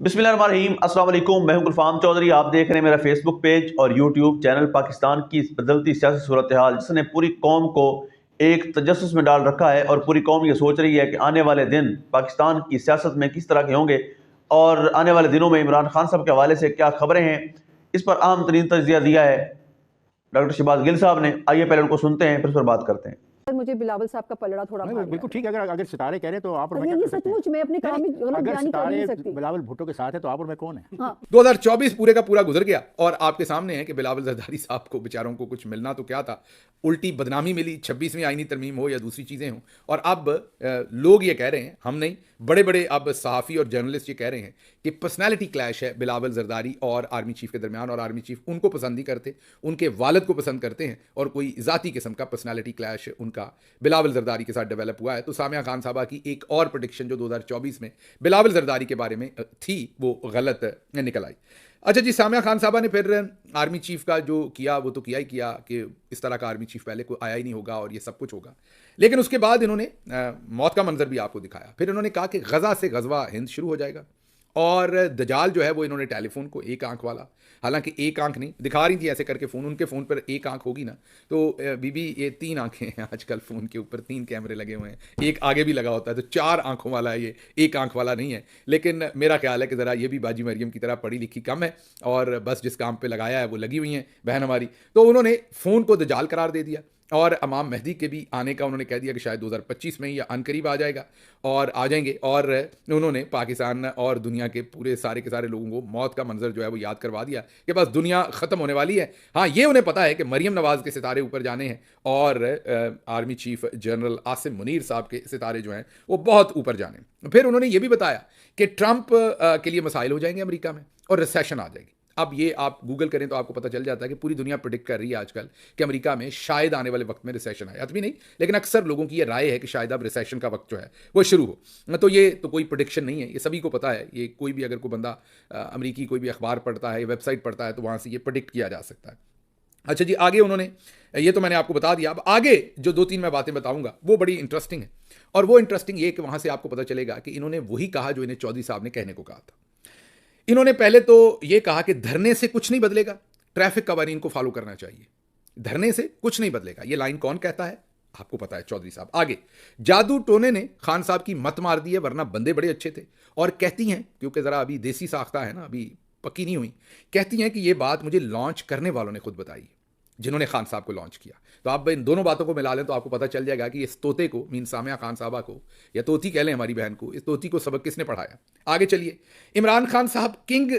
बिस्मिल्लाहिर्रहमानिर्रहीम, अस्सलाम वालेकुम। मैं हूं गुलफाम चौधरी। आप देख रहे हैं मेरा फेसबुक पेज और यूट्यूब चैनल। पाकिस्तान की इस बदलती सियासी सूरत हाल जिसने पूरी कौम को एक तजस्सुस में डाल रखा है और पूरी कौम ये सोच रही है कि आने वाले दिन पाकिस्तान की सियासत में किस तरह के होंगे और आने वाले दिनों में इमरान खान साहब के हवाले से क्या खबरें हैं, इस पर अहम तरीन तजिया दिया है डॉक्टर शहबाज गिल साहब ने। आइए पहले उनको सुनते हैं, फिर उस पर बात करते हैं। मुझे बिलावल साहब का पलड़ा थोड़ा नहीं, भारी बिल्कुल लगा। ठीक है। अगर अगर सितारे कह रहे तो आप और मैं ये क्या कर सकते हैं? सचमुच मैं अपने काम में गलत अगर बयानी कर नहीं सितारे सकती। बिलावल भुट्टो के साथ है तो आप और मैं कौन है? हाँ 2024 पूरे का पूरा गुजर गया और आपके सामने है कि बिलावल जरदारी साहब को बेचारों को कुछ मिलना तो क्या था, उल्टी बदनामी मिली। 26वीं आईनी तरमीम हो या दूसरी चीज़ें हों, और अब लोग ये कह रहे हैं, हम नहीं, बड़े बड़े अब सहाफ़ी और जर्नलिस्ट ये कह रहे हैं कि पर्सनैलिटी क्लैश है बिलावल जरदारी और आर्मी चीफ के दरमियान, और आर्मी चीफ उनको पसंद नहीं करते, उनके वालिद को पसंद करते हैं, और कोई ज़ाती किस्म का पर्सनैलिटी क्लैश उनका बिलावल जरदारी के साथ डेवलप हुआ है। तो सामिया खान साहबा की एक और प्रेडिक्शन जो 2024 में बिलावल जरदारी के बारे में थी वो गलत निकल आई। अच्छा जी, सामिया खान साहबा ने फिर आर्मी चीफ का जो किया वो तो किया ही किया कि इस तरह का आर्मी चीफ पहले कोई आया ही नहीं होगा और ये सब कुछ होगा। लेकिन उसके बाद इन्होंने मौत का मंजर भी आपको दिखाया। फिर इन्होंने कहा कि गजा से गजवा हिंद शुरू हो जाएगा, और दजाल जो है वो इन्होंने टेलीफोन को एक आंख वाला, हालांकि एक आंख नहीं दिखा रही थी ऐसे करके फ़ोन, उनके फ़ोन पर एक आंख होगी ना तो बीबी ये 3 आंखें हैं आजकल फ़ोन के ऊपर, 3 कैमरे लगे हुए हैं, एक आगे भी लगा होता है, तो 4 आंखों वाला है, ये एक आंख वाला नहीं है। लेकिन मेरा ख्याल है कि ज़रा ये भी बाजी मरियम की तरह पढ़ी लिखी कम है और बस जिस काम पर लगाया है वो लगी हुई हैं बहन हमारी। तो उन्होंने फ़ोन को दजाल करार दे दिया और इमाम मेहदी के भी आने का उन्होंने कह दिया कि शायद 2025 में ही या अनकरीब आ जाएगा और आ जाएंगे। और उन्होंने पाकिस्तान और दुनिया के पूरे सारे के सारे लोगों को मौत का मंजर जो है वो याद करवा दिया कि बस दुनिया ख़त्म होने वाली है। हाँ, ये उन्हें पता है कि मरियम नवाज़ के सितारे ऊपर जाने हैं और army chief general Asim Munir साहब के सितारे जो हैं वो बहुत ऊपर जाने। फिर उन्होंने ये भी बताया कि ट्रंप के लिए मसाइल हो जाएंगे अमेरिका में और रिसेशन आ जाएगी। अब ये आप गूगल करें तो आपको पता चल जाता है कि पूरी दुनिया प्रेडिक्ट कर रही है आजकल कि अमेरिका में शायद आने वाले वक्त में रिसेशन आए। अभी नहीं, लेकिन अक्सर लोगों की ये राय है कि शायद अब रिसेशन का वक्त जो है वो शुरू हो। तो ये तो कोई प्रेडिक्शन नहीं है, ये सभी को पता है। ये कोई भी अगर कोई बंदा अमेरिकी कोई भी अखबार पढ़ता है, वेबसाइट पढ़ता है, तो वहाँ से ये प्रेडिक्ट किया जा सकता है। अच्छा जी, आगे उन्होंने, ये तो मैंने आपको बता दिया। अब आगे जो 2-3 मैं बातें बताऊंगा वो बड़ी इंटरेस्टिंग है, और वो इंटरेस्टिंग ये कि वहाँ से आपको पता चलेगा कि इन्होंने वही कहा जो इन्हें चौधरी साहब ने कहने को कहा था। इन्होंने पहले तो ये कहा कि धरने से कुछ नहीं बदलेगा, ट्रैफिक कवानीन को फॉलो करना चाहिए, धरने से कुछ नहीं बदलेगा। ये लाइन कौन कहता है आपको पता है, चौधरी साहब। आगे, जादू टोने ने खान साहब की मत मार दी है, वरना बंदे बड़े अच्छे थे। और कहती हैं, क्योंकि ज़रा अभी देसी साख्ता है ना, अभी पक्की नहीं हुई, कहती हैं कि ये बात मुझे लॉन्च करने वालों ने खुद बताई, जिन्होंने खान साहब को लॉन्च किया। तो आप इन दोनों बातों को मिला लें तो आपको पता चल जाएगा कि इस तोते को, मीन सामिया खान साहबा को, या तोती कह लें हमारी बहन को, इस तोती को सबक किसने पढ़ाया। आगे चलिए, इमरान खान साहब किंग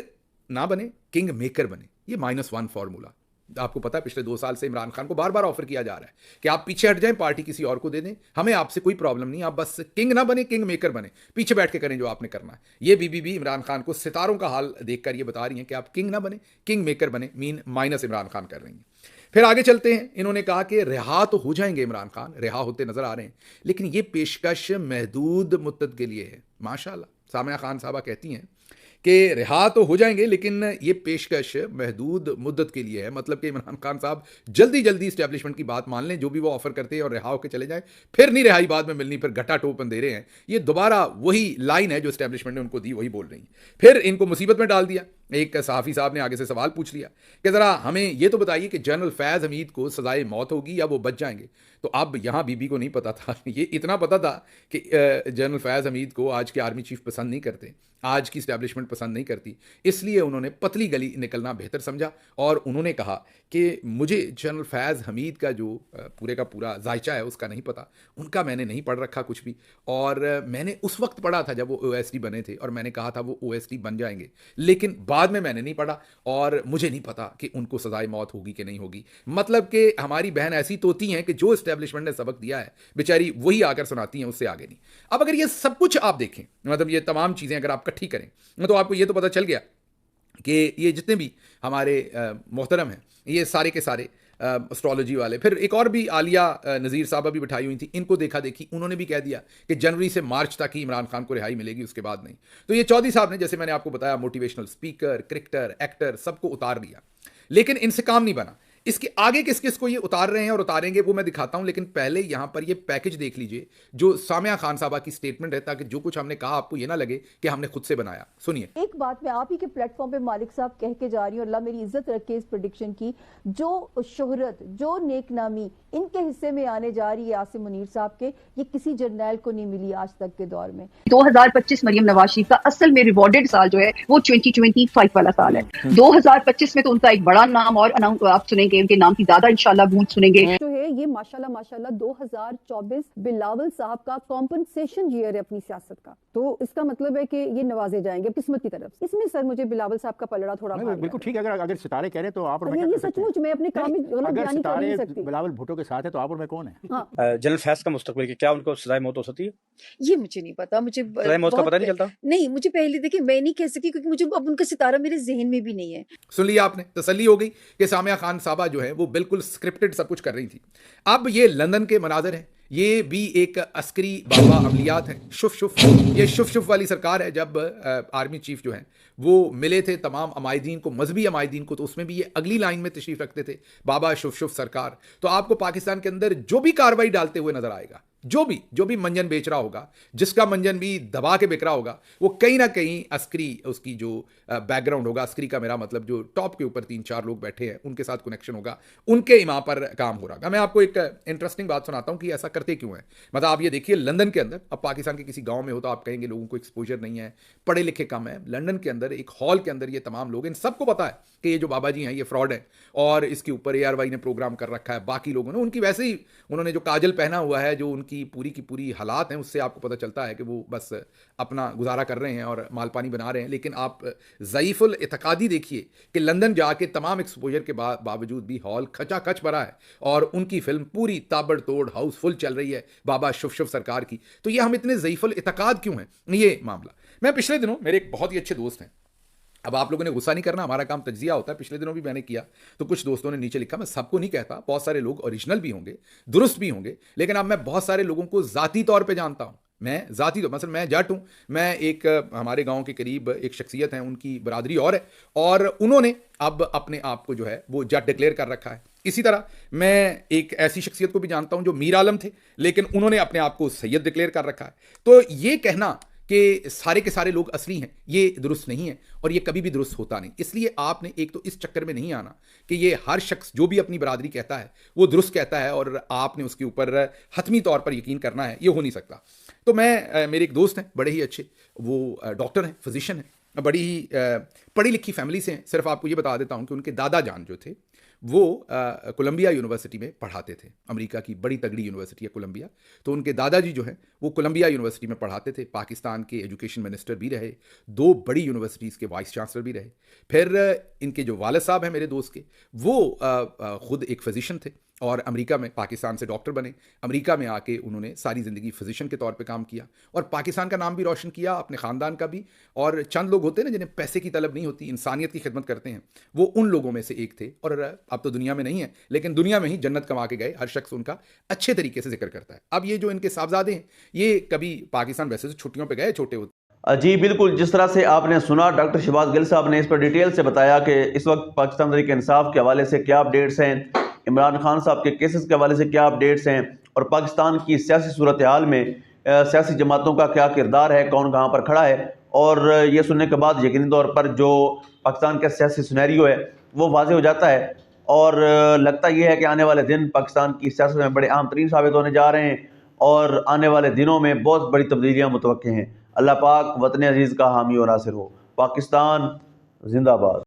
ना बने, किंग मेकर बने। ये -1 फॉर्मूला आपको पता है, पिछले 2 साल से इमरान खान को बार बार ऑफर किया जा रहा है कि आप पीछे हट जाएं, पार्टी किसी और को दे दें, हमें आपसे कोई प्रॉब्लम नहीं, आप बस किंग ना बने, किंग मेकर बने, पीछे बैठ के करें जो आपने करना है। ये बीबी भी इमरान खान को सितारों का हाल देखकर ये बता रही हैं कि आप किंग ना बने, किंग मेकर बने, मीन माइनस इमरान खान कर रही हैं। फिर आगे चलते हैं, इन्होंने कहा कि रिहा तो हो जाएंगे इमरान खान, रिहा होते नजर आ रहे हैं, लेकिन ये पेशकश महदूद मुद्दत के लिए है। माशाल्लाह, सामिया खान साहबा कहती हैं कि रिहा तो हो जाएंगे लेकिन ये पेशकश महदूद मुद्दत के लिए है। मतलब कि इमरान खान साहब जल्दी जल्दी इस्टेब्लिशमेंट की बात मान लें, जो भी वो ऑफर करते हैं, और रिहा होकर चले जाएं, फिर नहीं रिहाई बाद में मिलनी, फिर घटा टोपन दे रहे हैं। ये दोबारा वही लाइन है जो इस्टेब्लिशमेंट ने उनको दी, वही बोल रही हैं। फिर इनको मुसीबत में डाल दिया। एक सहाफ़ी साहब ने आगे से सवाल पूछ लिया कि ज़रा हमें ये तो बताइए कि जनरल फैज़ हमीद को सजाए मौत होगी या वो बच जाएंगे। तो अब यहाँ बीबी को नहीं पता था, ये इतना पता था कि जनरल फैज़ हमीद को आज के आर्मी चीफ पसंद नहीं करते, आज की इस्टेब्लिशमेंट पसंद नहीं करती, इसलिए उन्होंने पतली गली निकलना बेहतर समझा। और उन्होंने कहा कि मुझे जनरल फैज़ हमीद का जो पूरे का पूरा जायचा है उसका नहीं पता, उनका मैंने नहीं पढ़ रखा कुछ भी, और मैंने उस वक्त पढ़ा था जब वो OSD बने थे, और मैंने कहा था वो OSD बन जाएंगे, लेकिन बाद में मैंने नहीं पढ़ा और मुझे नहीं पता कि उनको सजाए मौत होगी कि नहीं होगी। मतलब कि हमारी बहन ऐसी तोती हैं कि जो इस्टेब्लिशमेंट ने सबक दिया है बेचारी वही आकर सुनाती हैं, उससे आगे नहीं। अब अगर ये सब कुछ आप देखें, मतलब ये तमाम चीज़ें अगर आप इकट्ठी करें, तो आपको ये तो पता चल गया कि ये जितने भी हमारे मोहतरम हैं, ये सारे के सारे एस्ट्रोलॉजी वाले, फिर एक और भी आलिया नज़ीर साहबा भी बिठाई हुई थी, इनको देखा देखी उन्होंने भी कह दिया कि जनवरी से मार्च तक ही इमरान खान को रिहाई मिलेगी, उसके बाद नहीं। तो ये चौधरी साहब ने, जैसे मैंने आपको बताया, मोटिवेशनल स्पीकर, क्रिकेटर, एक्टर, सबको उतार दिया, लेकिन इनसे काम नहीं बना। इसके आगे किस किस को ये उतार रहे हैं और उतारेंगे वो मैं दिखाता हूं, लेकिन पहले यहां पर ये पैकेज देख लीजिए जो सामिया खान साहबा की स्टेटमेंट है, ताकि जो कुछ हमने कहा आपको ये ना लगे कि हमने खुद से बनाया। सुनिए। एक बात मैं आप ही के प्लेटफॉर्म पे मालिक साहब कह के जा रही हूँ, अल्लाह मेरी इज्जत रखे इस प्रेडिक्शन की, जो शोहरत जो नेकनामी इनके हिस्से में आने जा रही है आसिम मुनीर साहब के, ये किसी जर्नैल को नहीं मिली आज तक के दौर में। 2025 मरियम नवाज शरीफ का असल में रिवॉर्डेड साल जो है वो 2025 वाला साल है। 2025 में तो उनका एक बड़ा नाम और आप सुनेंगे, उनके नाम की ज्यादा इंशाल्लाह बूंद सुनेंगे। जो है ये माशाल्लाह माशाल्लाह 2024 बिलावल साहब का कॉम्पनसेशन ईयर है अपनी सियासत का, तो इसका मतलब है कि ये नवाजे जाएंगे किस्मत की तरफ। इसमें सर मुझे बिलावल साहब का पलड़ा थोड़ा भार बिल्कुल लगा। ठीक है, अगर सितारे कह रहे तो आप और मैं ये क्या कर सकते हैं? सचमुच मैं अपने काम में गलत अगर बयानी कर नहीं सितारे सकती। बिलावल भुट्टो के साथ है तो आप और मैं कौन है? हाँ, जनरल फैज का मुस्तकबिल की क्या उनको सजाए मौत हो सकती है? ये मुझे नहीं पता, मुझे सजाए मौत का बहुत पता नहीं चलता? नहीं, मुझे पहले देखिए मैं नहीं कह सकती क्योंकि मुझे अब उनका सितारा मेरे जहन में भी नहीं है। सुन लिया आपने, तसल्ली हो गई कि सामिया खान साहबा जो है वो बिल्कुल स्क्रिप्टेड सब कुछ कर रही थी। अब ये लंदन के मनाजर हैं, ये भी एक अस्करी बाबा अमलियात हैं। शुफ शुफ, ये शुफ शुफ वाली सरकार है। जब आर्मी चीफ जो है वो मिले थे तमाम अमायदीन को, मजहबी अमायदीन को, तो उसमें भी ये अगली लाइन में तशरीफ रखते थे, बाबा शुफ शुफ सरकार। तो आपको पाकिस्तान के अंदर जो भी कार्रवाई डालते हुए नजर आएगा, जो भी मंजन बेच रहा होगा, जिसका मंजन भी दबा के बिक रहा होगा, वो कहीं ना कहीं अस्करी, उसकी जो बैकग्राउंड होगा, अस्करी का मेरा मतलब जो टॉप के ऊपर 3-4 लोग बैठे हैं उनके साथ कनेक्शन होगा, उनके इमाम पर काम हो रहा है। मैं आपको एक इंटरेस्टिंग बात सुनाता हूं कि ऐसा करते क्यों है। मतलब आप ये देखिए लंदन के अंदर, अब पाकिस्तान के किसी गांव में हो तो आप कहेंगे लोगों को एक्सपोजर नहीं है, पढ़े लिखे कम है। लंदन के अंदर एक हॉल के अंदर ये तमाम लोग, इन सबको पता है कि ये जो बाबा जी हैं ये फ्रॉड है और इसके ऊपर ARY ने प्रोग्राम कर रखा है। बाकी लोगों ने उनकी वैसे ही, उन्होंने जो काजल पहना हुआ है, जो उनकी पूरी की पूरी हालात हैं, उससे आपको पता चलता है कि वो बस अपना गुजारा कर रहे हैं और मालपानी बना रहे हैं। लेकिन आप ज़ईफुल इतकादी देखिए कि लंदन जाके तमाम एक्सपोजर के बावजूद भी हॉल खचाखच भरा है और उनकी फिल्म पूरी ताबड़तोड़ हाउसफुल चल रही है बाबा शुफ शुफ सरकार की। तो ये हम इतने ज़ईफुल इतकाद क्यों हैं, ये मामला। मैं पिछले दिनों, मेरे एक बहुत ही अच्छे दोस्त हैं, अब आप लोगों ने गुस्सा नहीं करना, हमारा काम तज्जिया होता है, पिछले दिनों भी मैंने किया, तो कुछ दोस्तों ने नीचे लिखा, मैं सबको नहीं कहता, बहुत सारे लोग ओरिजिनल भी होंगे, दुरुस्त भी होंगे, लेकिन अब मैं बहुत सारे लोगों को ज़ाती तौर पे जानता हूं। मैं ज़ाती तो मतलब मैं जट हूं, मैं एक हमारे गांव के करीब एक शख्सियत है, उनकी बरादरी और है, और उन्होंने अब अपने आप को जो है वो जट डिक्लेयर कर रखा है। इसी तरह मैं एक ऐसी शख्सियत को भी जानता हूं जो मीर आलम थे, लेकिन उन्होंने अपने आप को सैयद डिक्लेयर कर रखा है। तो ये कहना कि सारे के सारे लोग असली हैं, ये दुरुस्त नहीं है और ये कभी भी दुरुस्त होता नहीं। इसलिए आपने एक तो इस चक्कर में नहीं आना कि ये हर शख्स जो भी अपनी बरादरी कहता है वो दुरुस्त कहता है और आपने उसके ऊपर हतमी तौर पर यकीन करना है, ये हो नहीं सकता। तो मैं, मेरे एक दोस्त हैं बड़े ही अच्छे, वो डॉक्टर हैं, फिजिशियन हैं, बड़ी ही पढ़ी लिखी फैमिली से हैं। सिर्फ आपको ये बता देता हूँ कि उनके दादा जान जो थे वो कोलंबिया यूनिवर्सिटी में पढ़ाते थे, अमेरिका की बड़ी तगड़ी यूनिवर्सिटी है कोलंबिया। तो उनके दादाजी जो हैं वो कोलंबिया यूनिवर्सिटी में पढ़ाते थे, पाकिस्तान के एजुकेशन मिनिस्टर भी रहे, 2 बड़ी यूनिवर्सिटीज़ के वाइस चांसलर भी रहे। फिर इनके जो वालिद साहब हैं मेरे दोस्त के, वो खुद एक फिजिशियन थे और अमेरिका में, पाकिस्तान से डॉक्टर बने, अमेरिका में आके उन्होंने सारी ज़िंदगी फिजिशियन के तौर पे काम किया और पाकिस्तान का नाम भी रोशन किया, अपने ख़ानदान का भी। और चंद लोग होते हैं ना जिन्हें पैसे की तलब नहीं होती, इंसानियत की खिदमत करते हैं, वो उन लोगों में से एक थे। और अब तो दुनिया में नहीं है, लेकिन दुनिया में ही जन्नत कमा के गए, हर शख्स उनका अच्छे तरीके से जिक्र करता है। अब ये जो इनके साहबजादे हैं, ये कभी पाकिस्तान वैसे तो छुट्टियों पर गए, छोटे होते। जी बिल्कुल, जिस तरह से आपने सुना डॉक्टर शहबाज गिल साहब ने इस पर डिटेल से बताया कि इस वक्त पाकिस्तान तहरीक इंसाफ के हवाले से क्या अपडेट्स हैं, इमरान खान साहब के केसेस के हवाले से क्या अपडेट्स हैं और पाकिस्तान की सियासी सूरत हाल में सियासी जमातों का क्या किरदार है, कौन कहाँ पर खड़ा है। और ये सुनने के बाद यकीनी तौर पर जो पाकिस्तान का सियासी सिनेरियो है वो वाज़ेह हो जाता है और लगता ये है कि आने वाले दिन पाकिस्तान की सियासत में बड़े अहम तरीन साबित होने जा रहे हैं और आने वाले दिनों में बहुत बड़ी तब्दीलियाँ मुतवक्के हैं। अल्लाह पाक वतन अजीज़ का हामी और नासिर हो। पाकिस्तान जिंदाबाद।